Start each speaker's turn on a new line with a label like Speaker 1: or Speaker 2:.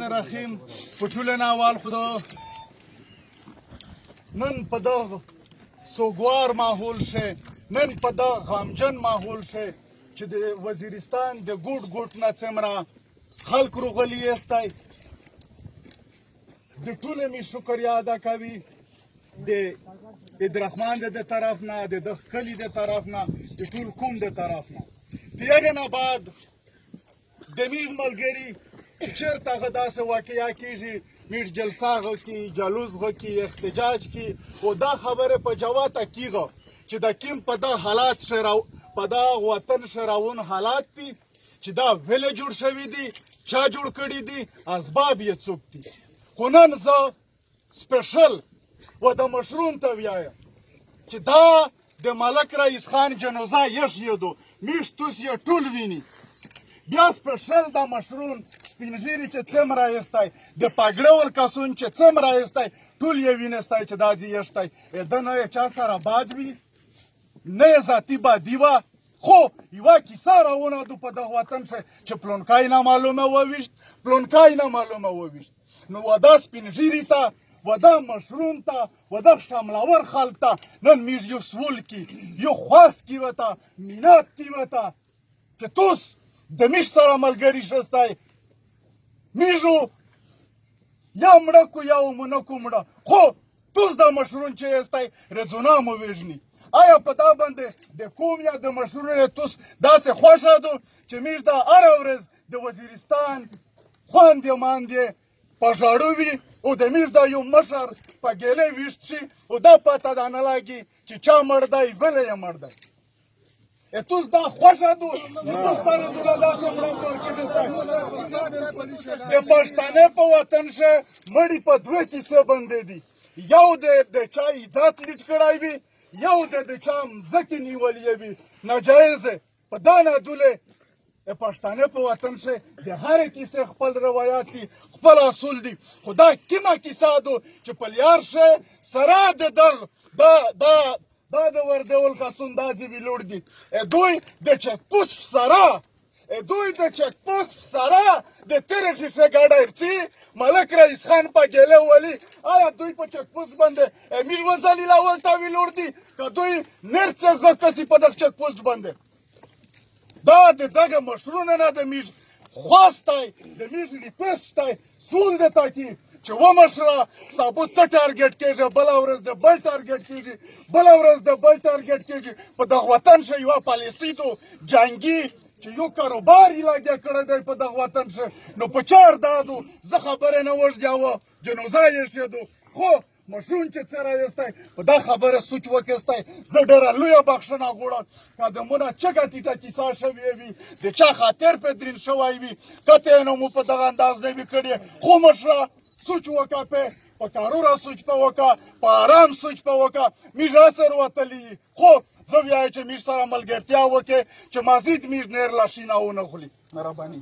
Speaker 1: الرحیم په ټولو نه اول خو نن په دغه سوګوار ماحول شي، نن په دغه غمجن ماحول شي چې د وزیرستان د ګوټ ګوټ نه څومره خلک روغلي یستی، د ټولو مې شکریه ادا کوي د عبدالرحمن د طرف نه، د دغه کلي د طرف نه، د ټول قوم د طرف نه. د هغې نه بعد د میږ ملګري چې چېرته هغه داسې واقعه کېږي، میږ جلسه غکي، جلوس غکي، احتجاج کی، او دا خبره په جواته کېږي چې د کیم په دا حالات په دا وطن شراون حالات دي چې دا ویلې جوړ شوي دي، چا جوړ کړي دي، اسباب یې څوک دي. خو نن زه سپیشل و د مشرون ته ویایم چې دا د ملک رئیس خان جنازه یشیدو میږ توس یې ټول ویني. بیا سپیشل د مشرون سپین ږیري چې څومره یستی، د پګړول کسون چې څومره یستی، ټول یې وینستی چې دا ځي یشتی. ده نه یې چا سره باد وي، نه یې ذاتي بادي وه، خو یوه کیسه راونهدو په دغه وطن ښه چې پلونکی نامعلومه وویشت، پلونکی نامعلومه وویشت. نو و دا سپین ږیري ته، و دا مشرون ته، و دا شملاور خلک ته نن میږ یو سول کی، یو خواست کی وته، مینات کی وته چې توس د میږ سره ملګري شستی. میږو یا مړه کو یا مو نه کو مړه، خو توس دا مشرون چې یستی رزونه مو ویژني. آیا په دا باندې د قوم یا د مشرونو توس داسې خوښه ده چې میږ دا هره ورځ د وزیرستان خویندې ماندې په ژاړو وي او د میږ دا یو مشر په ګیلې ویشت شي او دا پته دا نه لګي چې چا مړ دی، بله یې مړ دی. توس دا خوښه ده توس دا رزونه داسې مړه د پښتنې په وطن ښه مړي په دوه کیسې باندې دي، یو د چا عزت لیټ کړی وي، یو د چا مځکې نیولې وي ناجایزه. په دا نادولې د پښتنې په وطن ښه د هرې کیسې خپل روایات دي، خپل اصول دي. خو دا کومه کیسه ده چې په لیار ښه سره د دغه دا د وردول کسون دا ځوي لوړ دي. دوی د چک پوسټ سره، دوی د چک پوسټ سره د تیرې شیشه ګاډی ارڅي ملک رئیس خان په ګیلې ولي. آیا دوی په چک پوسټ باندې میږ وزلیلول ته ویلوړ دي که دوی نرڅه غکسي په دغه چک پوسټ باندې؟ دا د دغه مشرونه نه د میږ خواستی، د میږ ریکویسټ دی، سول دی تاکي چې و مشره ثابت ته ټارګېټ کېږي، بله ورځ د بل ټارګېټ کېږي، بله ورځ د بل ټارګېټ کېږي. په دغه وطن ښه یوه پالیسي ده جنګي چې یو کاروبار یې لګیا کړی دی په دغه وطن ښه. نو په چار دا ده زه خبرې نه وژدیاوه، جنازه یې ایښېدو، خو مشرون چې څه رایستی په دا خبره سوچ وکیستی. زه ډېره لویه بخښنه غواړم قدمونه چټه ټیټه کیسه شوې وي، د چا خاطر پرې دروند شوی وي، کته یې نه مو په دغه انداز نه وي کړې. خو مشره سوچ وکړه، په کاروره سوچ په وکړه، په آرام سوچ په وکړه. میږ راسره وتلي، خو زه ویایم چې میږ سره ملګرتیا وکړې چې مزید میږ نیر لا شینه ونه خوري. مهرباني.